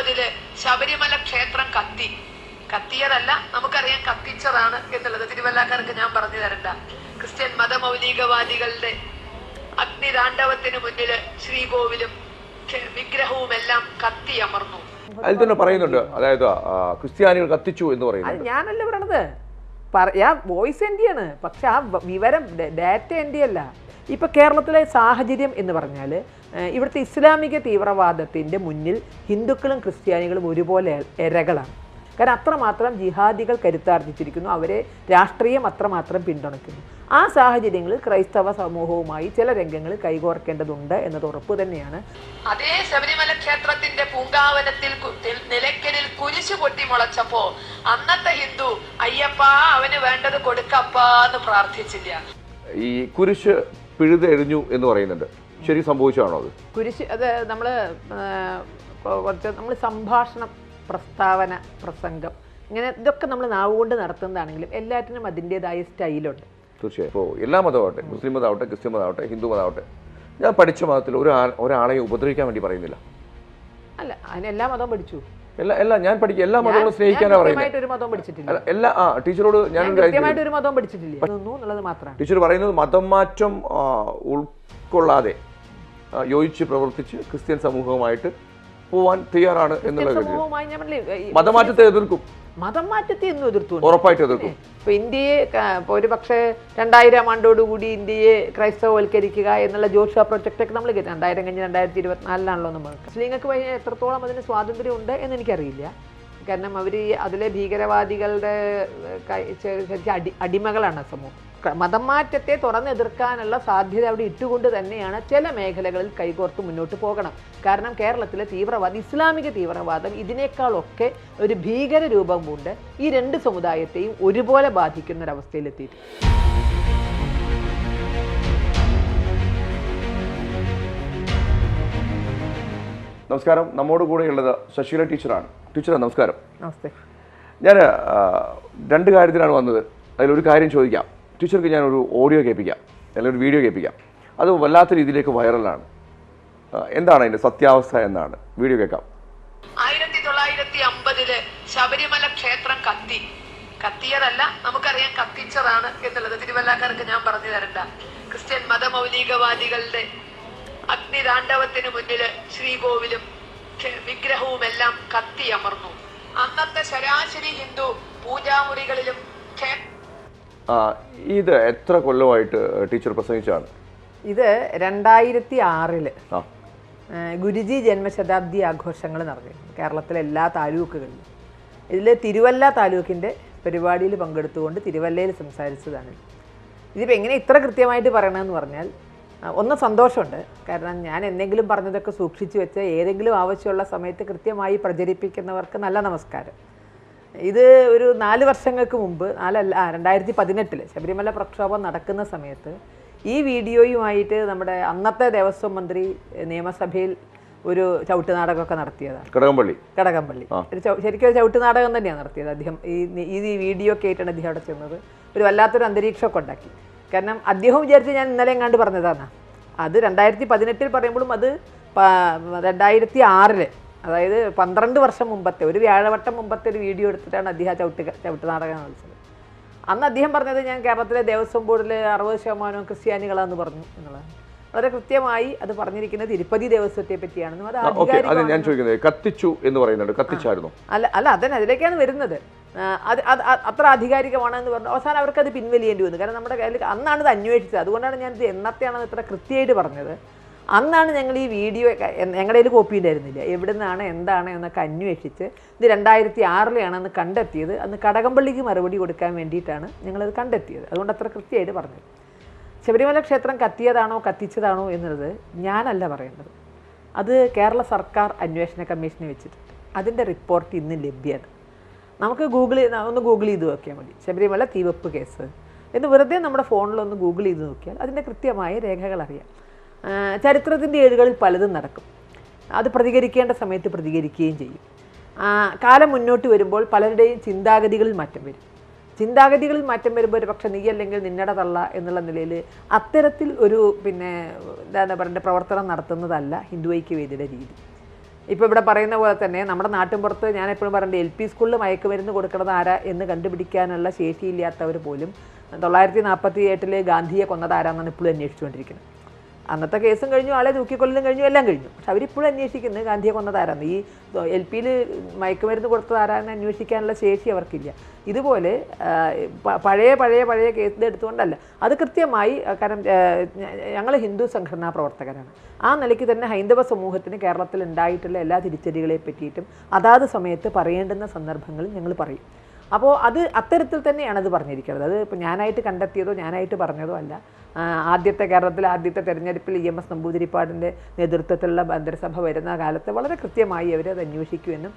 2050 ശബരിമല ക്ഷേത്രം കത്തിയതല്ല, നമുക്കറിയാം കത്തിച്ചതാണ് എന്നുള്ളത്. തിരുവല്ലാക്കാർക്ക് ഞാൻ പറഞ്ഞു തരണ്ട. ക്രിസ്ത്യൻ മതമൗലികവാദികളുടെ അഗ്നിതാണ്ഡവത്തിന് മുന്നിൽ ശ്രീകോവിലും വിഗ്രഹവും എല്ലാം കത്തിയമർന്നു. അതിൽ തന്നെ പറയുന്നുണ്ട്, അതായത് ക്രിസ്ത്യാനികൾ കത്തിച്ചു എന്ന് പറയുന്നത്. ഞാനല്ല പറയണത്, വോയിസ് എൻ്റെ ആണ്, പക്ഷെ ആ വിവരം ഡാറ്റ എൻ്റെ അല്ല. ഇപ്പൊ കേരളത്തിലെ സാഹചര്യം എന്ന് പറഞ്ഞാൽ ഇവിടുത്തെ ഇസ്ലാമിക തീവ്രവാദത്തിന്റെ മുന്നിൽ ഹിന്ദുക്കളും ക്രിസ്ത്യാനികളും ഒരുപോലെ ഇരകളാണ്. കാരണം അത്രമാത്രം ജിഹാദികൾ കരുത്താർജിച്ചിരിക്കുന്നു, അവരെ രാഷ്ട്രീയം അത്രമാത്രം പിന്തുണയ്ക്കുന്നു. ആ സാഹചര്യങ്ങളിൽ ക്രൈസ്തവ സമൂഹവുമായി ചില രംഗങ്ങൾ കൈകോർക്കേണ്ടതുണ്ട് എന്നത് ഉറപ്പ് തന്നെയാണ്. അതേ ശബരിമല ക്ഷേത്രത്തിന്റെ പൂങ്കാവനത്തിൽ നിലയ്ക്കലിൽ കുരിശു പൊട്ടി മുളച്ചപ്പോ അന്നത്തെ ഹിന്ദു അയ്യപ്പ അവന് വേണ്ടത് കൊടുക്കപ്പാ എന്ന് പ്രാർത്ഥിച്ചില്ല. ഈ കുരിശ് പിഴുതെറിഞ്ഞു എന്ന് പറയുന്നുണ്ട്, ശരി സംഭവിച്ചാണോ അത്? കുരിശ് അത് നമ്മൾ സംഭാഷണം, പ്രസ്താവന, പ്രസംഗം, ഇങ്ങനെ ഇതൊക്കെ നമ്മൾ നാവുകൊണ്ട് നടത്തുന്നതാണെങ്കിലും എല്ലാറ്റിനും അതിൻ്റെതായ സ്റ്റൈലുണ്ട്. തീർച്ചയായും. ഇപ്പോൾ എല്ലാ മതമാവട്ടെ, മുസ്ലിം മതമാവട്ടെ, ക്രിസ്ത്യൻ മതമാവട്ടെ, ഹിന്ദു മതമാവട്ടെ, ഞാൻ പഠിച്ച മതത്തിൽ ഒരാളെയും ഉപദ്രവിക്കാൻ വേണ്ടി പറയുന്നില്ല. അല്ല, അതിന് എല്ലാ മതവും പഠിച്ചു. ഞാൻ പഠിക്കും, എല്ലാ മതങ്ങളും സ്നേഹിക്കാനാണ് പറയുന്നത്. ഒരു മതവും പഠിച്ചിട്ടില്ല. ടീച്ചറോട് ഞാൻ ഒരു മതവും പഠിച്ചിട്ടില്ല എന്നുള്ളത് മാത്രമാണ്. ടീച്ചർ പറയുന്നത് മതം മാറ്റം ഉൾക്കൊള്ളാതെ യോജിച്ച് പ്രവർത്തിച്ച് ക്രിസ്ത്യൻ സമൂഹവുമായിട്ട് പോവാൻ തയ്യാറാണ് എന്നുള്ള. മതമാറ്റത്തെ എതിർക്കും, മതം മാറ്റത്തെ എന്നും എതിർത്തു, ഉറപ്പായിട്ട് എതിർക്കും. ഇപ്പൊ ഇന്ത്യയെ ഒരു പക്ഷേ 2000 ആണ്ടോടുകൂടി ഇന്ത്യയെ ക്രൈസ്തവവൽക്കരിക്കുക എന്നുള്ള ജോഷുവ പ്രൊജക്റ്റൊക്കെ നമ്മൾ 2000 കഴിഞ്ഞ് 2024 നമ്മൾ മുസ്ലിങ്ങൾക്ക് എത്രത്തോളം അതിന് സ്വാതന്ത്ര്യം ഉണ്ട് എന്ന് എനിക്കറിയില്ല. കാരണം അവർ അതിലെ ഭീകരവാദികളുടെ അടിമകളാണ് സമൂഹം. മതം മാറ്റത്തെ തുറന്നെതിർക്കാനുള്ള സാധ്യത അവിടെ ഇട്ടുകൊണ്ട് തന്നെയാണ് ചില മേഖലകളിൽ കൈകോർത്ത് മുന്നോട്ട് പോകണം. കാരണം കേരളത്തിലെ തീവ്രവാദം, ഇസ്ലാമിക തീവ്രവാദം ഇതിനേക്കാളൊക്കെ ഒരു ഭീകര രൂപം കൊണ്ട് ഈ രണ്ട് സമുദായത്തെയും ഒരുപോലെ ബാധിക്കുന്ന ഒരവസ്ഥയിലെത്തിയിട്ട്. നമസ്കാരം. നമ്മോട് കൂടെയുള്ളത് ശശീല ടീച്ചറാണ്. ടീച്ചറെ നമസ്കാരം. നമസ്തേ. ഞാൻ 2 കാര്യത്തിലാണ് വന്നത്. അതിലൊരു കാര്യം ചോദിക്കാം. ടീച്ചർക്ക് ഞാനൊരു ഓഡിയോ കേൾപ്പിക്കാം, അല്ലെങ്കിൽ ഒരു വീഡിയോ കേൾപ്പിക്കാം. അത് വല്ലാത്ത രീതിയിലേക്ക് വൈറലാണ്. എന്താണ് അതിൻ്റെ സത്യാവസ്ഥ എന്നാണ്? വീഡിയോ കേൾക്കാം. 1950 ശബരിമല ക്ഷേത്രം കത്തിയതല്ല, നമുക്കറിയാം കത്തിച്ചതാണ് എന്നുള്ളത്. തിരുവല്ലാക്കാർക്ക് ഞാൻ പറഞ്ഞു തരണ്ട. ക്രിസ്ത്യൻ മതമൗലികവാദികളുടെ അഗ്നിതാണ്ഡവത്തിന് മുന്നിൽ ശ്രീകോവിലും വിഗ്രഹവും എല്ലാം കത്തിയമർന്നു. അന്നത്തെ ശരാശരി ഹിന്ദു പൂജാമുറികളിലും ഇത് എത്ര കൊല്ലമായിട്ട് ടീച്ചർ പ്രസംഗിച്ചാണ്? ഇത് 2006 ഗുരുജി ജന്മശതാബ്ദി ആഘോഷങ്ങൾ നടന്നിരുന്നു കേരളത്തിലെ എല്ലാ താലൂക്കുകളിലും. ഇതിൽ തിരുവല്ല താലൂക്കിൻ്റെ പരിപാടിയിൽ പങ്കെടുത്തുകൊണ്ട് തിരുവല്ലയിൽ സംസാരിച്ചതാണ്. ഇതിപ്പോൾ എങ്ങനെ ഇത്ര കൃത്യമായിട്ട് പറയണമെന്ന് പറഞ്ഞാൽ, ഒന്ന് സന്തോഷമുണ്ട്. കാരണം ഞാൻ എന്തെങ്കിലും പറഞ്ഞതൊക്കെ സൂക്ഷിച്ചു വെച്ച് ഏതെങ്കിലും ആവശ്യമുള്ള സമയത്ത് കൃത്യമായി പ്രചരിപ്പിക്കുന്നവർക്ക് നല്ല നമസ്കാരം. ഇത് ഒരു 4 വർഷങ്ങൾക്ക് മുമ്പ്, 2018 ശബരിമല പ്രക്ഷോഭം നടക്കുന്ന സമയത്ത് ഈ വീഡിയോയുമായിട്ട് നമ്മുടെ അന്നത്തെ ദേവസ്വം മന്ത്രി നിയമസഭയിൽ ഒരു ചവിട്ട് നാടകമൊക്കെ നടത്തിയതാണ്. കടകംപള്ളി ശരിക്കും ഒരു ചവിട്ട് നാടകം തന്നെയാണ് നടത്തിയത്. അദ്ദേഹം ഈ വീഡിയോ ഒക്കെ ആയിട്ടാണ് അദ്ദേഹം അവിടെ ചെന്നത്. ഒരു വല്ലാത്തൊരു അന്തരീക്ഷമൊക്കെ ഉണ്ടാക്കി. കാരണം അദ്ദേഹം വിചാരിച്ച് ഞാൻ ഇന്നലെ എങ്ങാണ്ട് പറഞ്ഞതാണ്. അത് 2018 പറയുമ്പോഴും അത് 2006 അതായത് 12 വർഷം മുമ്പത്തെ, ഒരു വ്യാഴവട്ടം മുമ്പത്തെ ഒരു വീഡിയോ എടുത്തിട്ടാണ് അദ്ദേഹം ചവിട്ട് നാടകം കളിച്ചത്. അന്ന് അദ്ദേഹം പറഞ്ഞത് ഞാൻ കേരളത്തിലെ ദേവസ്വം ബോർഡിൽ 60% ക്രിസ്ത്യാനികളാണെന്ന് പറഞ്ഞു എന്നുള്ളതാണ്. വളരെ കൃത്യമായി അത് പറഞ്ഞിരിക്കുന്നത് തിരുപ്പതി ദേവസ്വത്തെ പറ്റിയാണെന്നും അത് ഞാൻ ചോദിക്കുന്നത് കത്തിച്ചു എന്ന് പറയുന്നുണ്ട്. കത്തിച്ചായിരുന്നു? അല്ല അതന്നെ അതിലേക്കാണ് വരുന്നത്. അത് അത്ര ആധികാരികമാണെന്ന് പറഞ്ഞു. അവസാനം അവർക്കത് പിൻവലിയേണ്ടി വന്നു. കാരണം നമ്മുടെ കയ്യിൽ അന്നാണ് ഇത് അന്വേഷിച്ചത്. അതുകൊണ്ടാണ് ഞാൻ ഇത് എന്നത്തെയാണെന്ന് ഇത്ര കൃത്യമായിട്ട് പറഞ്ഞത്. അന്നാണ് ഞങ്ങൾ ഈ വീഡിയോ, ഞങ്ങളുടെ കയ്യിൽ കോപ്പി ഉണ്ടായിരുന്നില്ല, എവിടെ നിന്നാണ് എന്താണ് എന്നൊക്കെ അന്വേഷിച്ച് ഇത് 2006 കണ്ടെത്തിയത്. അന്ന് കടകംപള്ളിക്ക് മറുപടി കൊടുക്കാൻ വേണ്ടിയിട്ടാണ് ഞങ്ങളത് കണ്ടെത്തിയത്. അതുകൊണ്ട് അത്ര കൃത്യമായിട്ട് പറഞ്ഞത്. ശബരിമല ക്ഷേത്രം കത്തിയതാണോ കത്തിച്ചതാണോ എന്നുള്ളത് ഞാനല്ല പറയേണ്ടത്. അത് കേരള സർക്കാർ അന്വേഷണ കമ്മീഷനെ വെച്ചിട്ടുണ്ട്. അതിൻ്റെ റിപ്പോർട്ട് ഇന്ന് ലഭ്യമാണ്. നമുക്ക് ഒന്ന് ഗൂഗിൾ ചെയ്ത് നോക്കിയാൽ മതി. ശബരിമല തീവെപ്പ് കേസ് എന്ന് വെറുതെ നമ്മുടെ ഫോണിലൊന്ന് ഗൂഗിൾ ചെയ്ത് നോക്കിയാൽ അതിൻ്റെ കൃത്യമായ രേഖകൾ അറിയാം. ചരിത്രത്തിൻ്റെ ഏടുകളിൽ പലതും നടക്കും. അത് പ്രതികരിക്കേണ്ട സമയത്ത് പ്രതികരിക്കുകയും ചെയ്യും. കാലം മുന്നോട്ട് വരുമ്പോൾ പലരുടെയും ചിന്താഗതികളിൽ മാറ്റം വരും. ചിന്താഗതികളിൽ മാറ്റം വരുമ്പോൾ ഒരു പക്ഷേ നീ അല്ലെങ്കിൽ നിന്നടെ തള്ള എന്നുള്ള നിലയിൽ അത്തരത്തിൽ ഒരു എന്താ പറയുക പ്രവർത്തനം നടത്തുന്നതല്ല ഹിന്ദു ഐക്യവേദിയുടെ രീതി. ഇപ്പോൾ ഇവിടെ പറയുന്ന പോലെ തന്നെ നമ്മുടെ നാട്ടിൻപുറത്ത് ഞാൻ എപ്പോഴും പറയുന്നത് LP സ്കൂളിൽ മയക്കുമരുന്ന് കൊടുക്കുന്നത് ആരാ എന്ന് കണ്ടുപിടിക്കാനുള്ള ശേഷിയില്ലാത്തവർ പോലും 1948 ഗാന്ധിയെ കൊന്നത് ആരാന്നാണ് ഇപ്പോഴും അന്വേഷിച്ചുകൊണ്ടിരിക്കുന്നത്. അന്നത്തെ കേസും കഴിഞ്ഞു, ആളെ തൂക്കിക്കൊല്ലലും കഴിഞ്ഞു, എല്ലാം കഴിഞ്ഞു. പക്ഷെ അവരിപ്പോഴും അന്വേഷിക്കുന്നത് ഗാന്ധിയെ കൊന്നത് ആരാന്ന്. ഈ LPയിൽ മയക്കുമരുന്ന് കൊടുത്തത് ആരാന്ന് അന്വേഷിക്കാനുള്ള ശേഷി അവർക്കില്ല. ഇതുപോലെ പഴയ കേസ് എടുത്തുകൊണ്ടല്ല, അത് കൃത്യമായി. കാരണം ഞങ്ങൾ ഹിന്ദു സംഘടനാ പ്രവർത്തകരാണ്. ആ നിലയ്ക്ക് തന്നെ ഹൈന്ദവ സമൂഹത്തിന് കേരളത്തിൽ ഉണ്ടായിട്ടുള്ള എല്ലാ തിരിച്ചടികളെ പറ്റിയിട്ടും അതാത് സമയത്ത് പറയേണ്ടുന്ന സന്ദർഭങ്ങളിൽ ഞങ്ങൾ പറയും. അപ്പോൾ അത് അത്തരത്തിൽ തന്നെയാണ് അത് പറഞ്ഞിരിക്കുന്നത്. അത് ഇപ്പോൾ ഞാനായിട്ട് കണ്ടെത്തിയതോ ഞാനായിട്ട് പറഞ്ഞതോ അല്ല. കേരളത്തിലെ ആദ്യത്തെ തെരഞ്ഞെടുപ്പിൽ EMS നമ്പൂതിരിപ്പാടിൻ്റെ നേതൃത്വത്തിലുള്ള മന്ത്രിസഭ വരുന്ന കാലത്ത് വളരെ കൃത്യമായി അവർ അത് അന്വേഷിക്കുമെന്നും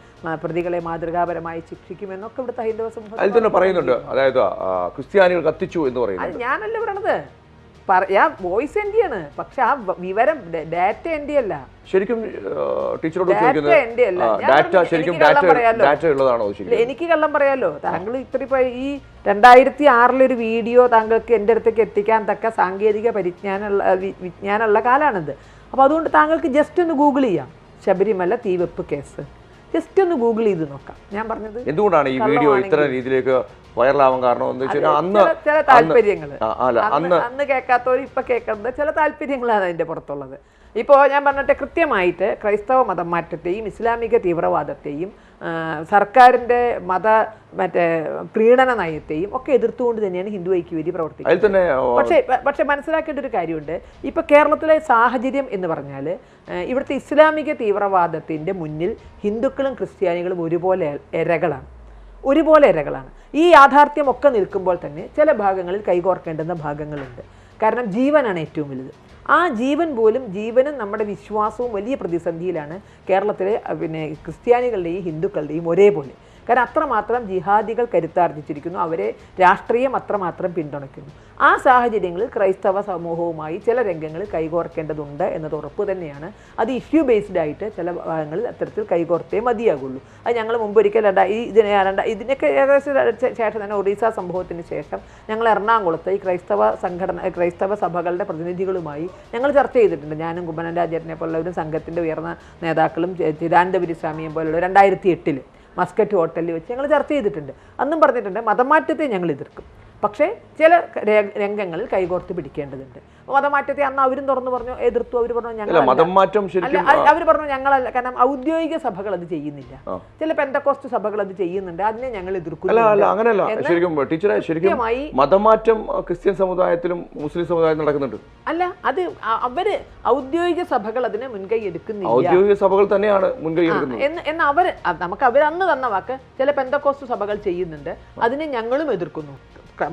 പ്രതികളെ മാതൃകാപരമായി ശിക്ഷിക്കുമെന്നൊക്കെ ഇവിടുത്തെ ഹൈന്ദവ സമൂഹം അതിൽ തന്നെ പറയുന്നുണ്ട്. അതായത് ക്രിസ്ത്യാനികൾ കത്തിച്ചു എന്ന് പറയുന്നത്. അത് ഞാനല്ല പറയണത്, വോയിസ് എൻ്റെ ആണ്. പക്ഷെ ആ വിവരം ഡാറ്റ എൻ്റെ അല്ല. ശരിക്കും ടീച്ചറോട് ഡാറ്റ ഉള്ളതാണോ? എനിക്ക് കള്ളം പറയാലോ. താങ്കൾ ഇത്ര ഈ 2006 ഒരു വീഡിയോ താങ്കൾക്ക് എൻ്റെ അടുത്തേക്ക് എത്തിക്കാൻ തക്ക സാങ്കേതിക വിജ്ഞാനമുള്ള കാലമാണിത്. അപ്പോൾ അതുകൊണ്ട് താങ്കൾക്ക് ജസ്റ്റ് ഒന്ന് ഗൂഗിൾ ചെയ്യാം, ശബരിമല തീവെപ്പ് കേസ്. ജസ്റ്റ് ഒന്ന് ഗൂഗിൾ ചെയ്ത് നോക്കാം. ഞാൻ പറഞ്ഞത് എന്തുകൊണ്ടാണ് ഈ വീഡിയോ ഇത്ര രീതിയിലേക്ക് വൈറലാവാൻ കാരണം? ചില താല്പര്യങ്ങൾ അന്ന് കേൾക്കാത്തവർ ഇപ്പൊ കേൾക്കുന്നത് ചില താല്പര്യങ്ങളാണ് അതിന്റെ പുറത്തുള്ളത്. ഇപ്പോൾ ഞാൻ പറഞ്ഞിട്ട് കൃത്യമായിട്ട് ക്രൈസ്തവ മതം മാറ്റത്തെയും ഇസ്ലാമിക തീവ്രവാദത്തെയും സർക്കാരിൻ്റെ പ്രീണന നയത്തെയും ഒക്കെ എതിർത്തുകൊണ്ട് തന്നെയാണ് ഹിന്ദു ഐക്യവേദി പ്രവർത്തിക്കുന്നത്. പക്ഷെ മനസ്സിലാക്കേണ്ട ഒരു കാര്യമുണ്ട്. ഇപ്പോൾ കേരളത്തിലെ സാഹചര്യം എന്ന് പറഞ്ഞാൽ ഇവിടുത്തെ ഇസ്ലാമിക തീവ്രവാദത്തിൻ്റെ മുന്നിൽ ഹിന്ദുക്കളും ക്രിസ്ത്യാനികളും ഒരുപോലെ ഇരകളാണ്. ഈ യാഥാർത്ഥ്യമൊക്കെ നിൽക്കുമ്പോൾ തന്നെ ചില ഭാഗങ്ങളിൽ കൈകോർക്കേണ്ടുന്ന ഭാഗങ്ങളുണ്ട്. കാരണം ജീവനാണ് ഏറ്റവും വലുത്. ആ ജീവനും നമ്മുടെ വിശ്വാസവും വലിയ പ്രതിസന്ധിയിലാണ് കേരളത്തിലെ ക്രിസ്ത്യാനികളുടെയും ഹിന്ദുക്കളുടെയും ഒരേപോലെ. കാരണം അത്രമാത്രം ജിഹാദികൾ കരുത്താർജിച്ചിരിക്കുന്നു, അവരെ രാഷ്ട്രീയം അത്രമാത്രം പിന്തുണയ്ക്കുന്നു. ആ സാഹചര്യങ്ങളിൽ ക്രൈസ്തവ സമൂഹവുമായി ചില രംഗങ്ങളിൽ കൈകോർക്കേണ്ടതുണ്ട് എന്നത് ഉറപ്പ് തന്നെയാണ്. അത് ഇഷ്യൂ ബേസ്ഡ് ആയിട്ട് ചില ഭാഗങ്ങളിൽ അത്തരത്തിൽ കൈകോർത്തേ മതിയാകുള്ളൂ. അത് ഞങ്ങൾ മുമ്പൊരിക്കൽ ഇതിനൊക്കെ ഏകദേശം ശേഷം തന്നെ ഒറീസ സംഭവത്തിന് ശേഷം ഞങ്ങൾ എറണാകുളത്ത് ഈ ക്രൈസ്തവ സഭകളുടെ പ്രതിനിധികളുമായി ഞങ്ങൾ ചർച്ച ചെയ്തിട്ടുണ്ട്. ഞാനും കുമ്മനം രാജേട്ടനെ പോലുള്ളവരും സംഘത്തിൻ്റെ ഉയർന്ന നേതാക്കളും ചിദാനന്ദപുരി സ്വാമിയും പോലുള്ള 2008 മസ്കറ്റ് ഹോട്ടലിൽ വെച്ച് ഞങ്ങൾ ചർച്ച ചെയ്തിട്ടുണ്ട്. അന്നും പറഞ്ഞിട്ടുണ്ട് മതമാറ്റത്തെ ഞങ്ങൾ എതിർക്കും, പക്ഷേ ചില രംഗങ്ങളിൽ കൈകോർത്ത് പിടിക്കേണ്ടതുണ്ട്. മതമാറ്റത്തെ അന്ന് അവരും തുറന്നു പറഞ്ഞു, എതിർത്തു. അവർ പറഞ്ഞു അവർ പറഞ്ഞു ഞങ്ങളല്ല. കാരണം ഔദ്യോഗിക സഭകൾ അത് ചെയ്യുന്നില്ല, ചില പെന്തക്കോസ്റ്റ് സഭകൾ അത് ചെയ്യുന്നുണ്ട്, അതിനെ ഞങ്ങൾ എതിർക്കുന്നു. അങ്ങനെയല്ല. ശരിക്കും മതമാറ്റം ക്രിസ്ത്യൻ സമുദായത്തിലും മുസ്ലിം സമുദായത്തിലും നടക്കുന്നുണ്ട്. അല്ല, അത് അവര് ഔദ്യോഗിക സഭകൾ അതിനെ മുൻകൈ എടുക്കുന്നില്ല. ഔദ്യോഗിക സഭകൾ തന്നെയാണ് മുൻകൈ എടുക്കുന്നത് എന്ന് നമുക്ക് അവർ അന്ന് തന്ന വാക്ക്. ചില പെന്തക്കോസ്റ്റ് സഭകൾ ചെയ്യുന്നുണ്ട്, അതിനെ ഞങ്ങളും എതിർക്കുന്നു.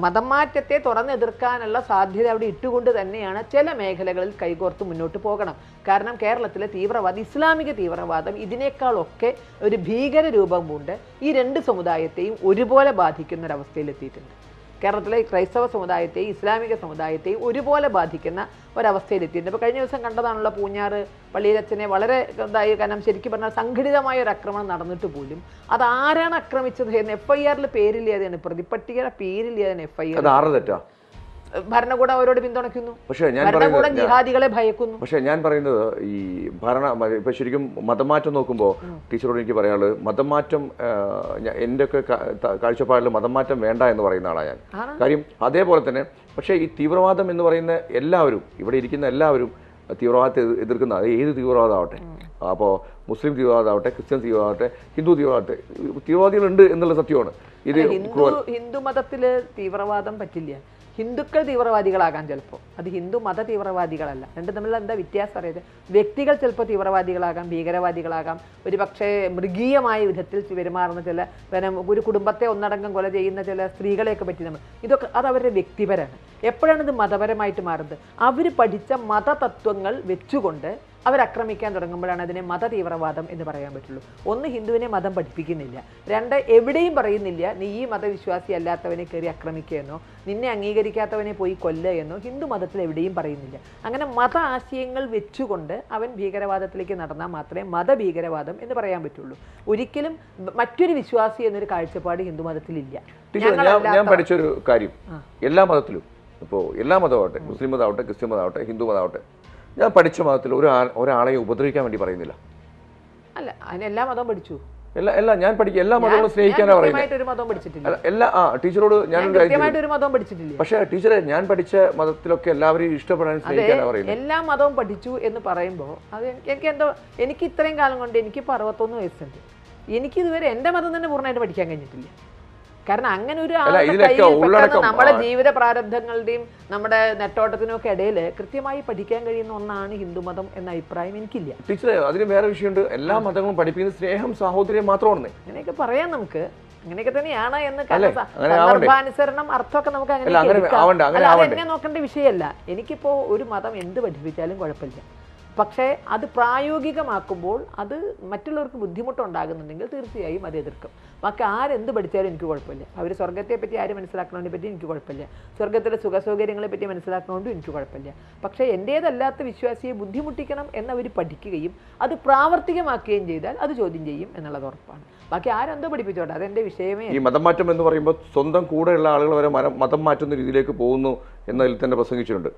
മതം മാറ്റത്തെ തുറന്നെതിർക്കാനുള്ള സാധ്യത അവിടെ ഇട്ടുകൊണ്ട് തന്നെയാണ് ചില മേഖലകളിൽ കൈകോർത്ത് മുന്നോട്ട് പോകണം. കാരണം കേരളത്തിലെ ഇസ്ലാമിക തീവ്രവാദം ഇതിനേക്കാളൊക്കെ ഒരു ഭീകര രൂപം കൊണ്ട് ഈ രണ്ട് സമുദായത്തെയും ഒരുപോലെ ബാധിക്കുന്ന ഒരവസ്ഥയിലെത്തിയിട്ടുണ്ട്. കേരളത്തിലെ ക്രൈസ്തവ സമുദായത്തെയും ഇസ്ലാമിക സമുദായത്തെയും ഒരുപോലെ ബാധിക്കുന്ന ഒരവസ്ഥയിലെത്തിയിട്ടുണ്ട്. ഇപ്പോൾ കഴിഞ്ഞ ദിവസം കണ്ടതാണല്ലോ പൂഞ്ഞാറ് പള്ളിയിലച്ഛനെ വളരെ ഇതായി. കാരണം ശരിക്കും പറഞ്ഞാൽ സംഘടിതമായ ഒരു ആക്രമണം നടന്നിട്ട് പോലും അത് ആരാണ് ആക്രമിച്ചത് എന്ന് FIR പേരില്ലാതെയാണ്, പ്രതിപട്ടികയുടെ പേരില്ലാതെയാണ് FIR. ഭരണകൂടം അവരോട് പിന്തുണയ്ക്കുന്നു, ഭരണകൂടം ജിഹാദികളെ ഭയക്കുന്നു. പക്ഷെ ഞാൻ പറയുന്നത് ഈ ഇപ്പൊ ശരിക്കും മതമാറ്റം നോക്കുമ്പോൾ ടീച്ചറോട് എനിക്ക് പറയാനുള്ളത്, മതമാറ്റം എൻ്റെ ഒക്കെ കാഴ്ചപ്പാടിൽ മതമാറ്റം വേണ്ട എന്ന് പറയുന്ന ആളാണ് ഞാൻ. കാര്യം അതേപോലെ തന്നെ പക്ഷേ ഈ തീവ്രവാദം എന്ന് പറയുന്ന എല്ലാവരും, ഇവിടെ ഇരിക്കുന്ന എല്ലാവരും തീവ്രവാദത്തെ എതിർക്കുന്ന, അത് ഏത് തീവ്രവാദമാവട്ടെ, അപ്പോൾ മുസ്ലിം തീവ്രവാദമാവട്ടെ, ക്രിസ്ത്യൻ തീവ്രവാദത്തെ, ഹിന്ദു തീവ്രവാദികളുണ്ട് എന്നുള്ള സത്യമാണ്. ഇത് ഹിന്ദു മതത്തില് തീവ്രവാദം പറ്റില്ല. ഹിന്ദുക്കൾ തീവ്രവാദികളാകാം ചിലപ്പോൾ, അത് ഹിന്ദു മത തീവ്രവാദികളല്ല. രണ്ടും തമ്മിൽ എന്താ വ്യത്യാസം അറിയാതെ? വ്യക്തികൾ ചിലപ്പോൾ തീവ്രവാദികളാകാം, ഭീകരവാദികളാകാം, ഒരു പക്ഷേ മൃഗീയമായ വിധത്തിൽ പെരുമാറുന്ന ചില ഒരു കുടുംബത്തെ ഒന്നടങ്കം കൊല ചെയ്യുന്ന ചില സ്ത്രീകളെയൊക്കെ പറ്റി ഇതൊക്കെ അത് അവരുടെ വ്യക്തിപരമാണ്. എപ്പോഴാണ് ഇത് മതപരമായിട്ട് മാറുന്നത്? അവർ പഠിച്ച മതതത്വങ്ങൾ വെച്ചുകൊണ്ട് അവരാക്രമിക്കാൻ തുടങ്ങുമ്പോഴാണ് അതിനെ മത തീവ്രവാദം എന്ന് പറയാൻ പറ്റുള്ളൂ. ഒന്ന്, ഹിന്ദുവിനെ മതം പഠിപ്പിക്കുന്നില്ല. രണ്ട്, എവിടെയും പറയുന്നില്ല നീ ഈ മതവിശ്വാസി അല്ലാത്തവനെ കയറി ആക്രമിക്കുകയെന്നോ നിന്നെ അംഗീകരിക്കാത്തവനെ പോയി കൊല്ലുകയെന്നോ ഹിന്ദു മതത്തിൽ എവിടെയും പറയുന്നില്ല. അങ്ങനെ മത ആശയങ്ങൾ വെച്ചുകൊണ്ട് അവൻ ഭീകരവാദത്തിലേക്ക് നടന്നാൽ മാത്രമേ മതഭീകരവാദം എന്ന് പറയാൻ പറ്റുള്ളൂ. ഒരിക്കലും മറ്റൊരു വിശ്വാസി എന്നൊരു കാഴ്ചപ്പാട് ഹിന്ദു മതത്തിലില്ല. ഞാൻ പഠിച്ചൊരു കാര്യം, എല്ലാ മതത്തിലും, ഇപ്പോൾ എല്ലാ മതമാവട്ടെ, മുസ്ലിം മതമാവട്ടെ, ക്രിസ്ത്യൻ മതമാവട്ടെ, ഹിന്ദു മതമാവട്ടെ, ഞാൻ പഠിച്ച മതത്തിൽ ഒരാളെയും ഉപദ്രവിക്കാൻ വേണ്ടി പറയുന്നില്ല. അല്ല, അതിന് എല്ലാ മതവും പഠിച്ചു. ഞാൻ പഠിക്കും, എല്ലാ മതങ്ങളും സ്നേഹിക്കാനാണ് പറയുന്നത്. ഒരു മതവും പഠിച്ചിട്ടില്ല. ടീച്ചറോട് ഞാൻ കൃത്യമായിട്ട് ഒരു മതവും പഠിച്ചിട്ടില്ല. പക്ഷേ ടീച്ചറെ, ഞാൻ പഠിച്ച മതത്തിലൊക്കെ എല്ലാവരെയും ഇഷ്ടപ്പെടാൻ സ്നേഹിക്കാനാണ് പറയുന്നത്. എല്ലാ മതവും പഠിച്ചു എന്ന് പറയുമ്പോൾ അത് എനിക്ക് ഇത്രയും കാലം കൊണ്ട് എനിക്കിപ്പോൾ 61 വയസ്സുണ്ട്. എനിക്കിതുവരെ എൻ്റെ മതം തന്നെ പൂർണ്ണമായിട്ട് പഠിക്കാൻ കഴിഞ്ഞിട്ടില്ല. കാരണം അങ്ങനെ ഒരു നമ്മുടെ ജീവിത പ്രാരബ്ധങ്ങളുടെയും നമ്മുടെ നെട്ടോട്ടത്തിനും ഒക്കെ ഇടയിൽ കൃത്യമായി പഠിക്കാൻ കഴിയുന്ന ഒന്നാണ് ഹിന്ദുമതം എന്ന അഭിപ്രായം എനിക്കില്ല. ടീച്ചറെ, അതിന് വേറെ വിഷയമുണ്ട്. എല്ലാ മതങ്ങളും പഠിപ്പിക്കുന്ന സ്നേഹം, സാഹോദര്യം മാത്രമാണ്. അങ്ങനെയൊക്കെ പറയാം നമുക്ക്, അങ്ങനെയൊക്കെ തന്നെയാണ് എന്ന്. സന്ദർഭാനുസരണം അർത്ഥമൊക്കെ നമുക്ക് അങ്ങനെ നോക്കേണ്ട വിഷയമല്ല. എനിക്കിപ്പോൾ ഒരു മതം എന്ത് പഠിപ്പിച്ചാലും കുഴപ്പമില്ല. പക്ഷേ അത് പ്രായോഗികമാക്കുമ്പോൾ അത് മറ്റുള്ളവർക്ക് ബുദ്ധിമുട്ടുണ്ടാകുന്നുണ്ടെങ്കിൽ തീർച്ചയായും അത് എതിർക്കും. ബാക്കി ആരെന്ത് പഠിച്ചാലും എനിക്ക് കുഴപ്പമില്ല. അവർ സ്വർഗത്തെ പറ്റി ആര് മനസ്സിലാക്കണതിനെ പറ്റി എനിക്ക് കുഴപ്പമില്ല. സ്വർഗത്തിലെ സുഖസൗകര്യങ്ങളെ പറ്റി മനസ്സിലാക്കണോണ്ടും എനിക്ക് കുഴപ്പമില്ല. പക്ഷേ എൻ്റേതല്ലാത്ത വിശ്വാസിയെ ബുദ്ധിമുട്ടിക്കണം എന്നവർ പഠിക്കുകയും അത് പ്രാവർത്തികമാക്കുകയും ചെയ്താൽ അത് ചോദ്യം ചെയ്യും എന്നുള്ളത് ഉറപ്പാണ്. ബാക്കി ആരെന്തോ പഠിപ്പിച്ചോട്ടെ, അതെൻ്റെ വിഷയമേ. ഈ മതം മാറ്റം എന്ന് പറയുമ്പോൾ സ്വന്തം കൂടെയുള്ള ആളുകൾ വരെ മതം മാറ്റുന്ന രീതിയിലേക്ക് പോകുന്നു എന്നതിൽ തന്നെ പ്രസംഗിച്ചിട്ടുണ്ട്.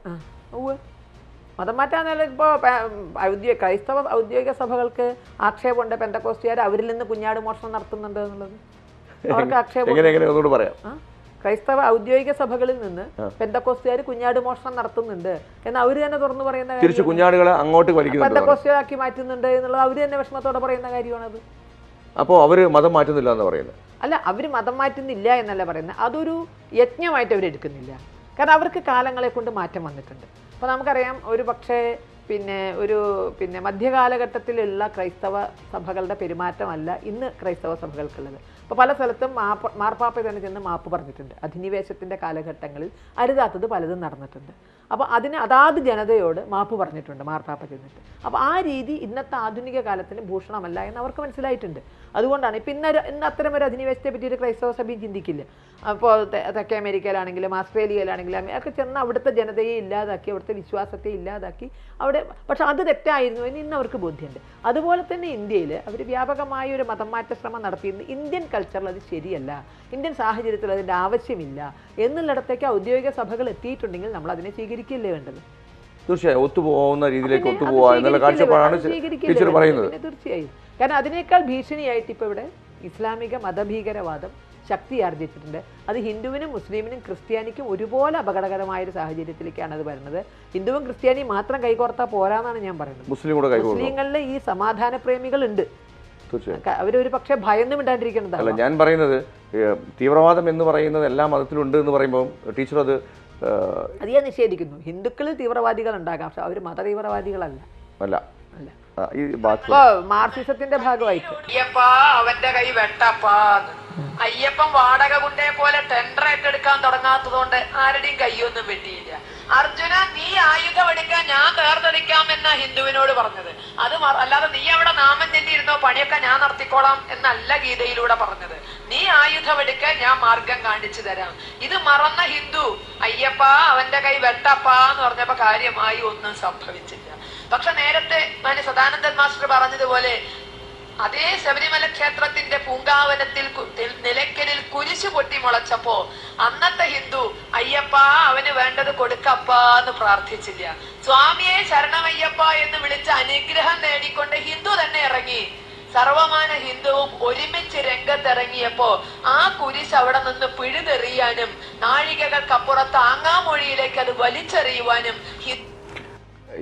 മതം മാറ്റാന്നല്ല, ഇപ്പോൾ ക്രൈസ്തവ ഔദ്യോഗിക സഭകൾക്ക് ആക്ഷേപമുണ്ട്. പെന്തക്കോസ്റ്റുകാർ അവരിൽ നിന്ന് കുഞ്ഞാട് മോഷണം നടത്തുന്നുണ്ട് എന്നുള്ളത് അവർക്ക് ആക്ഷേപം. ക്രൈസ്തവ ഔദ്യോഗിക സഭകളിൽ നിന്ന് പെന്തക്കോസ്റ്റുകാർ കുഞ്ഞാട് മോഷണം നടത്തുന്നുണ്ട് എന്ന് അവർ തന്നെ തുറന്നു പറയുന്ന കാര്യം. കുഞ്ഞാടുകളെ അങ്ങോട്ട് പെന്തക്കോസ്റ്റുകാരാക്കി മാറ്റുന്നുണ്ട് എന്നുള്ളത് അവർ തന്നെ വിഷമത്തോടെ പറയുന്ന കാര്യമാണത്. അപ്പോൾ അവര് മതം മാറ്റുന്നില്ല എന്ന് പറയുന്നത് അല്ല, അവർ മതം മാറ്റുന്നില്ല എന്നല്ല പറയുന്നത്. അതൊരു യജ്ഞമായിട്ട് അവരെടുക്കുന്നില്ല. കാരണം അവർക്ക് കാലങ്ങളെ കൊണ്ട് മാറ്റം വന്നിട്ടുണ്ട്. അപ്പോൾ നമുക്കറിയാം, ഒരു പക്ഷേ പിന്നെ മധ്യകാലഘട്ടത്തിലുള്ള ക്രൈസ്തവ സഭകളുടെ പെരുമാറ്റമല്ല ഇന്ന് ക്രൈസ്തവ സഭകൾക്കുള്ളത്. അപ്പോൾ പല സ്ഥലത്തും മാർപ്പാപ്പ തന്നെ ചെന്ന് മാപ്പ് പറഞ്ഞിട്ടുണ്ട്. അധിനിവേശത്തിൻ്റെ കാലഘട്ടങ്ങളിൽ അരുതാത്തത് പലതും നടന്നിട്ടുണ്ട്. അപ്പോൾ അതാത് ജനതയോട് മാപ്പ് പറഞ്ഞിട്ടുണ്ട് മാർപ്പാപ്പ ചെന്നിട്ട്. അപ്പോൾ ആ രീതി ഇന്നത്തെ ആധുനിക കാലത്തിന് ഭൂഷണമല്ല എന്ന് അവർക്ക് മനസ്സിലായിട്ടുണ്ട്. അതുകൊണ്ടാണ് ഇപ്പം ഇന്ന് അത്തരം ഒരു അധിനിവേശത്തെ പറ്റിയിട്ട് ക്രൈസ്തവ സഭയും ചിന്തിക്കില്ല. അപ്പോൾ തെക്കേ അമേരിക്കയിലാണെങ്കിലും ഓസ്ട്രേലിയയിലാണെങ്കിലും ഒക്കെ ചെന്ന് അവിടുത്തെ ജനതയെ ഇല്ലാതാക്കി, അവിടുത്തെ വിശ്വാസത്തെ ഇല്ലാതാക്കി അവിടെ. പക്ഷെ അത് തെറ്റായിരുന്നു എന്ന് ഇന്ന് അവർക്ക് ബോധ്യമുണ്ട്. അതുപോലെ തന്നെ ഇന്ത്യയിൽ അവർ വ്യാപകമായ ഒരു മതം മാറ്റ ശ്രമം നടത്തിയിരുന്നു. ഇന്ത്യൻ കൾച്ചറിൽ അത് ശരിയല്ല, ഇന്ത്യൻ സാഹചര്യത്തിൽ അതിൻ്റെ ആവശ്യമില്ല എന്നുള്ളിടത്തേക്ക് ഔദ്യോഗിക സഭകൾ എത്തിയിട്ടുണ്ടെങ്കിൽ നമ്മൾ അതിനെ സ്വീകരിക്കില്ലേ വേണ്ടത്? തീർച്ചയായും ഒത്തുപോകുന്ന രീതിയിലേക്ക് ഒത്തുപോകുക എന്നുള്ള കാഴ്ചപ്പാടാണ് ടീച്ചർ പറയുന്നത്. തീർച്ചയായും. കാരണം അതിനേക്കാൾ ഭീഷണിയായിട്ട് ഇപ്പോൾ ഇവിടെ ഇസ്ലാമിക മതഭീകരവാദം ശക്തി ആർജിച്ചിട്ടുണ്ട്. അത് ഹിന്ദുവിനും മുസ്ലിമിനും ക്രിസ്ത്യാനിക്കും ഒരുപോലെ അപകടകരമായ ഒരു സാഹചര്യത്തിലേക്കാണ് അത് വരുന്നത്. ഹിന്ദുവും ക്രിസ്ത്യാനിയും മാത്രം കൈകോർത്താൽ പോരാന്നാണ് ഞാൻ പറയുന്നത്. മുസ്ലിങ്ങളിൽ ഈ സമാധാന പ്രേമികളുണ്ട്. അവരൊരു പക്ഷേ ഭയന്നും ഇണ്ടാണ്ടിരിക്കുന്നതാണ്. അല്ല, ഞാൻ പറയുന്നത് തീവ്രവാദം എന്ന് പറയുന്നത് എല്ലാ മതത്തിലും ഉണ്ട് എന്ന് പറയുമ്പോൾ ടീച്ചർ അത് ഞാൻ നിഷേധിക്കുന്നു. ഹിന്ദുക്കളിൽ തീവ്രവാദികൾ ഉണ്ടാകാം, പക്ഷെ അവർ മത തീവ്രവാദികളല്ല. അല്ല അല്ല മാർക്സിസത്തിന്റെ ഭാഗമായിട്ട് അയ്യപ്പാ അവന്റെ കൈ വെട്ടപ്പാന്ന്. അയ്യപ്പൻ വാടക കുണ്ടയെ പോലെ ടെൻഡർ ഏറ്റെടുക്കാൻ തുടങ്ങാത്തതുകൊണ്ട് ആരുടെയും കൈയൊന്നും വെട്ടിയില്ല. അർജുന, നീ ആയുധം എടുക്കാൻ ഞാൻ തേർന്നെടുക്കാം എന്നാ ഹിന്ദുവിനോട് പറഞ്ഞത്. അത് അല്ലാതെ നീ അവിടെ നാമം ചെന്നിരുന്നോ പണിയൊക്കെ ഞാൻ നടത്തിക്കോളാം എന്നല്ല ഗീതയിലൂടെ പറഞ്ഞത്. നീ ആയുധം എടുക്കാൻ ഞാൻ മാർഗം കാണിച്ചു തരാം. ഇത് മറന്ന ഹിന്ദു അയ്യപ്പാ അവന്റെ കൈ വെട്ടപ്പാ എന്ന് പറഞ്ഞപ്പോ കാര്യമായി ഒന്നും സംഭവിച്ചില്ല. പക്ഷെ നേരത്തെ സദാനന്ദൻ മാസ്റ്റർ പറഞ്ഞതുപോലെ അതേ ശബരിമല ക്ഷേത്രത്തിന്റെ പൂങ്കാവനത്തിൽ നിലയ്ക്കലിൽ കുരിശു പൊട്ടി മുളച്ചപ്പോ അന്നത്തെ ഹിന്ദു അയ്യപ്പ അവന് വേണ്ടത് കൊടുക്കപ്പ എന്ന് പ്രാർത്ഥിച്ചില്ല. സ്വാമിയെ ശരണമയ്യപ്പ എന്ന് വിളിച്ച് അനുഗ്രഹം നേടിക്കൊണ്ട് ഹിന്ദു തന്നെ ഇറങ്ങി. സർവമാന ഹിന്ദുവും ഒരുമിച്ച് രംഗത്തിറങ്ങിയപ്പോ ആ കുരിശ് അവിടെ നിന്ന് പിഴുതെറിയാനും നാഴികകൾക്കപ്പുറത്ത് ആങ്ങാമൊഴിയിലേക്ക് അത് വലിച്ചെറിയുവാനും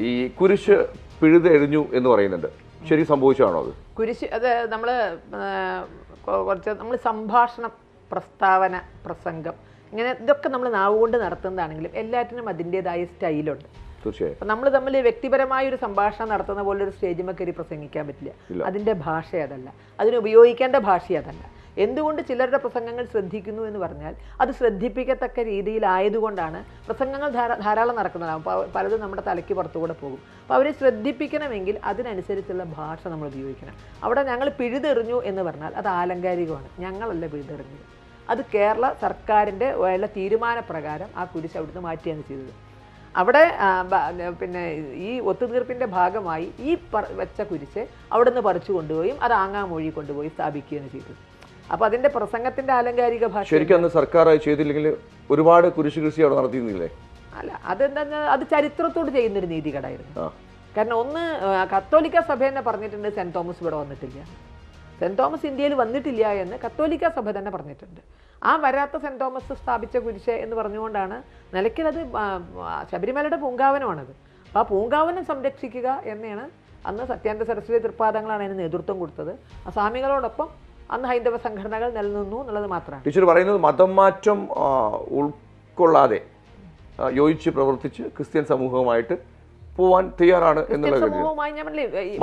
ഈ കുരിശ് പിഴുതെറിഞ്ഞു എന്ന് പറയുന്നുണ്ട്. ശരി സംഭവിച്ചാണോ അത്? കുരിശ് അത് നമ്മൾ സംഭാഷണം, പ്രസ്താവന, പ്രസംഗം, ഇങ്ങനെ ഇതൊക്കെ നമ്മൾ നാവുകൊണ്ട് നടത്തുന്നതാണെങ്കിലും എല്ലാറ്റിനും അതിൻ്റെതായ സ്റ്റൈലുണ്ട്. തീർച്ചയായും. അപ്പം നമ്മൾ തമ്മിൽ വ്യക്തിപരമായ ഒരു സംഭാഷണം നടത്തുന്ന പോലെ ഒരു സ്റ്റേജിൽ കയറി പ്രസംഗിക്കാൻ പറ്റില്ല. അതിൻ്റെ ഭാഷ അതല്ല, അതിനുപയോഗിക്കേണ്ട ഭാഷ അതല്ല. എന്തുകൊണ്ട് ചിലരുടെ പ്രസംഗങ്ങൾ ശ്രദ്ധിക്കുന്നു എന്ന് പറഞ്ഞാൽ അത് ശ്രദ്ധിപ്പിക്കത്തക്ക രീതിയിലായതുകൊണ്ടാണ്. പ്രസംഗങ്ങൾ ധാരാളം നടക്കുന്നതാണ്, പലതും നമ്മുടെ തലയ്ക്ക് പുറത്തുകൂടെ പോകും. അപ്പോൾ അവരെ ശ്രദ്ധിപ്പിക്കണമെങ്കിൽ അതിനനുസരിച്ചുള്ള ഭാഷ നമ്മൾ ഉപയോഗിക്കണം. അവിടെ ഞങ്ങൾ പിഴുതെറിഞ്ഞു എന്ന് പറഞ്ഞാൽ അത് ആലങ്കാരികമാണ്, ഞങ്ങളല്ല പിഴുതെറിഞ്ഞത്. അത് കേരള സർക്കാരിൻ്റെ ഉള്ള തീരുമാനപ്രകാരം ആ കുരിശ് അവിടുന്ന് മാറ്റുകയാണ് ചെയ്തത്. അവിടെ പിന്നെ ഈ ഒത്തുതീർപ്പിൻ്റെ ഭാഗമായി ഈ വെച്ച കുരിശ് അവിടുന്ന് പറിച്ചു കൊണ്ടുപോയും അത് ആങ്ങാമൊഴി കൊണ്ടുപോയി സ്ഥാപിക്കുകയാണ് ചെയ്തത്. അപ്പോൾ അതിൻ്റെ പ്രസംഗത്തിൻ്റെ ആലങ്കാരിക ഭാഷ ശരിക്കും സർക്കാർ ചെയ്തില്ലെങ്കിൽ ഒരുപാട് കുരിശ് കൃഷി അവിടെ നടത്തിയിരുന്നില്ലേ? അല്ല, അതെന്താ, അത് ചരിത്രത്തോട് ചെയ്യുന്നൊരു നീതികേടായിരുന്നു. കാരണം ഒന്ന് കത്തോലിക്ക സഭ തന്നെ പറഞ്ഞിട്ടുണ്ട് സെൻറ്റ് തോമസ് ഇവിടെ വന്നിട്ടില്ല, സെൻറ്റ് തോമസ് ഇന്ത്യയിൽ വന്നിട്ടില്ല എന്ന് കത്തോലിക്ക സഭ തന്നെ പറഞ്ഞിട്ടുണ്ട്. ആ വരാത്ത സെൻറ്റ് തോമസ് സ്ഥാപിച്ച കുരിശ് എന്ന് പറഞ്ഞുകൊണ്ടാണ് നിലയ്ക്കലത് ശബരിമലയുടെ പൂങ്കാവനമാണത്. അപ്പോൾ ആ പൂങ്കാവനം സംരക്ഷിക്കുക എന്നാണ് അന്ന് സത്യാനന്ദ സരസ്വതി തൃപ്പാദങ്ങളാണ് അതിന് നേതൃത്വം കൊടുത്തത്. ആ സ്വാമികളോടൊപ്പം അന്ന് ഹൈന്ദവ സംഘടനകൾ നിലനിന്നു എന്നുള്ളത് മാത്രമാണ്. ടീച്ചർ പറയുന്നത് മതം മാറ്റം ഉൾക്കൊള്ളാതെ യോജിച്ച് പ്രവർത്തിച്ച് ക്രിസ്ത്യൻ സമൂഹവുമായിട്ട് പോവാൻ തയ്യാറാണ് എന്നുള്ള സമൂഹവുമായി ഞാൻ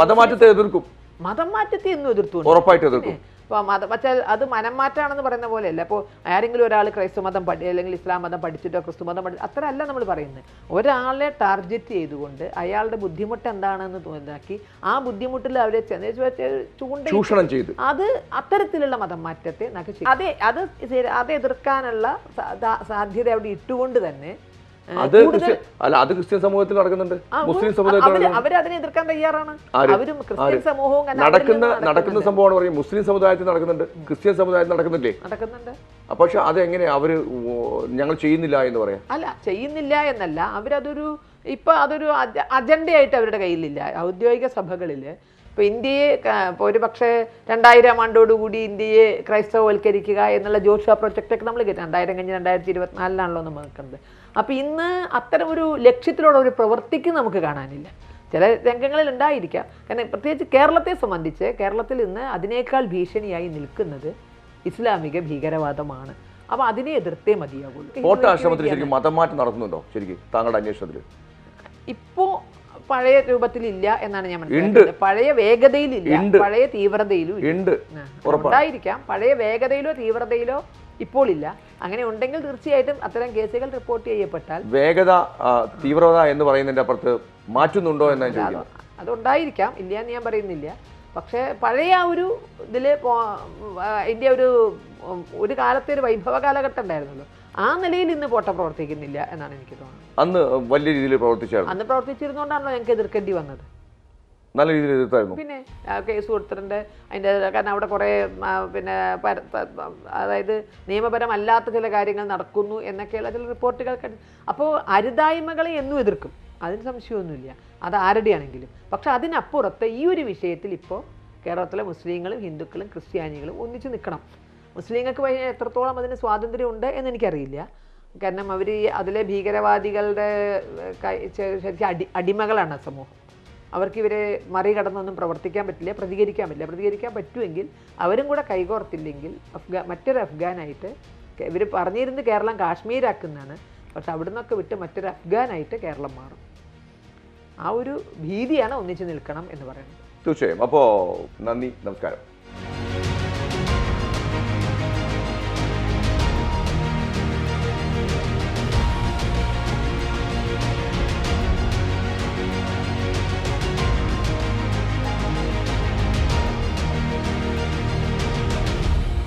മതമാറ്റത്തെ എതിർക്കും. മതം മാറ്റത്തെ എന്നും എതിർത്തു, ഉറപ്പായിട്ട് എതിർക്കും. ഇപ്പോൾ മതം വച്ചാൽ അത് മനം മാറ്റാണെന്ന് പറയുന്ന പോലെയല്ല. അപ്പോൾ ആരെങ്കിലും ഒരാൾ ക്രൈസ്തവ മതം അല്ലെങ്കിൽ ഇസ്ലാം മതം പഠിച്ചിട്ടോ ക്രിസ്തു മതം അത്ര അല്ല നമ്മൾ പറയുന്നത്. ഒരാളെ ടാർഗറ്റ് ചെയ്തുകൊണ്ട് അയാളുടെ ബുദ്ധിമുട്ട് എന്താണെന്ന് തോന്നാക്കി ആ ബുദ്ധിമുട്ടിൽ അവരെ ചൂഷണം ചെയ്ത് അത് അത്തരത്തിലുള്ള മതം മാറ്റത്തെ അത് എതിർക്കാനുള്ള സാധ്യത അവിടെ ഇട്ടുകൊണ്ട് തന്നെ അത് ക്രിസ്ത്യൻ സമൂഹത്തിൽ നടക്കുന്നുണ്ട്, മുസ്ലിം സമുദായത്തിൽ അവരതിനെ എതിർക്കാൻ തയ്യാറാണ്. അവരും ക്രിസ്ത്യൻ സമൂഹവും നടക്കുന്ന സംഭവമാണ് പറയും. മുസ്ലിം സമുദായത്തിൽ നടക്കുന്നുണ്ട്, ക്രിസ്ത്യൻ സമുദായത്തിൽ നടക്കുന്നുണ്ട്. പക്ഷെ അതെങ്ങനെ അവര് ഞങ്ങൾ ചെയ്യുന്നില്ല എന്ന് പറയാം? അല്ല, ചെയ്യുന്നില്ല എന്നല്ല, ഇപ്പൊ അതൊരു അജണ്ടയായിട്ട് അവരുടെ കയ്യിലില്ല. ഔദ്യോഗിക സഭകളില് ഇപ്പൊ ഇന്ത്യയെ ഒരു പക്ഷേ 2000 ആണ്ടോടുകൂടി ഇന്ത്യയെ ക്രൈസ്തവവൽക്കരിക്കുക എന്നുള്ള ജോഷുവ പ്രൊജക്റ്റൊക്കെ നമ്മൾ കേട്ടു. 2000 കഴിഞ്ഞ് 2024 നമ്മൾ നിൽക്കുന്നത്. അപ്പം ഇന്ന് അത്തരം ഒരു ലക്ഷ്യത്തിലുള്ള ഒരു പ്രവൃത്തിക്ക് നമുക്ക് കാണാനില്ല. ചില രംഗങ്ങളിൽ ഉണ്ടായിരിക്കാം. കാരണം പ്രത്യേകിച്ച് കേരളത്തെ സംബന്ധിച്ച് കേരളത്തിൽ ഇന്ന് അതിനേക്കാൾ ഭീഷണിയായി നിൽക്കുന്നത് ഇസ്ലാമിക ഭീകരവാദമാണ്. അപ്പോൾ അതിനെ എതിർത്തേ മതിയാകുള്ളൂ. ആശ്രമത്തിൽ ശരിക്കും മതം മാറ്റം നടത്തുന്നുണ്ടോ ശരിക്കും താങ്കളുടെ അന്വേഷണത്തിൽ? ഇപ്പോൾ പഴയ രൂപത്തിലില്ല എന്നാണ് ഞാൻ മനസ്സിലാക്കുന്നത്. പഴയ വേഗതയിലില്ല, പഴയ തീവ്രതയിലും ഉണ്ടായിരിക്കാം. പഴയ വേഗതയിലോ തീവ്രതയിലോ ഇപ്പോൾ ഇല്ല. അങ്ങനെ ഉണ്ടെങ്കിൽ തീർച്ചയായിട്ടും അത്തരം കേസുകൾ റിപ്പോർട്ട് ചെയ്യപ്പെട്ടാൽ വേഗത തീവ്രത എന്ന് പറയുന്നതിന്റെ അപ്പുറത്ത് മാറ്റുന്നുണ്ടോ എന്നാണ് ചോദിക്കുന്നത്. അതുണ്ടായിരിക്കാം, ഇല്ല എന്ന് ഞാൻ പറയുന്നില്ല. പക്ഷേ പഴയ ഒരു ഇതിൽ ഇന്ത്യ ഒരു കാലത്തെ ഒരു വൈഭവ കാലഘട്ടം ഉണ്ടായിരുന്നല്ലോ, ആ നിലയിൽ ഇന്ന് പോട്ട പ്രവർത്തിക്കുന്നില്ല എന്നാണ് എനിക്ക് തോന്നുന്നത്. അന്ന് വലിയ രീതിയിൽ അന്ന് പ്രവർത്തിച്ചിരുന്നോണ്ടാണല്ലോ ഞങ്ങൾക്ക് എതിർക്കേണ്ടി വന്നത്. നല്ല രീതിയിൽ എതിർത്തായിരുന്നു. പിന്നെ കേസ് കൊടുത്തിട്ടുണ്ട് അതിൻ്റെ. കാരണം അവിടെ കുറേ പിന്നെ അതായത് നിയമപരമല്ലാത്ത ചില കാര്യങ്ങൾ നടക്കുന്നു എന്നൊക്കെയുള്ള ചില റിപ്പോർട്ടുകൾ. അപ്പോൾ അരുതായ്മകളെ എന്നും എതിർക്കും, അതിന് സംശയമൊന്നുമില്ല, അത് ആരുടെയാണെങ്കിലും. പക്ഷെ അതിനപ്പുറത്ത് ഈ ഒരു വിഷയത്തിൽ ഇപ്പോൾ കേരളത്തിലെ മുസ്ലിങ്ങളും ഹിന്ദുക്കളും ക്രിസ്ത്യാനികളും ഒന്നിച്ച് നിൽക്കണം. മുസ്ലിങ്ങൾക്ക് എത്രത്തോളം അതിന് സ്വാതന്ത്ര്യമുണ്ട് എന്നെനിക്കറിയില്ല. കാരണം അവർ അതിലെ ഭീകരവാദികളുടെ ശരിക്കും അടിമകളാണ് സമൂഹം. അവർക്ക് ഇവരെ മറികടന്നൊന്നും പ്രവർത്തിക്കാൻ പറ്റില്ല, പ്രതികരിക്കാൻ പറ്റില്ല. പ്രതികരിക്കാൻ പറ്റുമെങ്കിൽ അവരും കൂടെ കൈകോർത്തില്ലെങ്കിൽ മറ്റൊരു അഫ്ഗാനായിട്ട് ഇവർ പറഞ്ഞിരുന്ന് കേരളം കാശ്മീരാക്കുന്നതാണ്. പക്ഷെ അവിടെ നിന്നൊക്കെ വിട്ട് മറ്റൊരു അഫ്ഗാനായിട്ട് കേരളം മാറും. ആ ഒരു ഭീതിയാണ് ഒന്നിച്ച് നിൽക്കണം എന്ന് പറയുന്നത്. തീർച്ചയായും. അപ്പോൾ നന്ദി, നമസ്കാരം.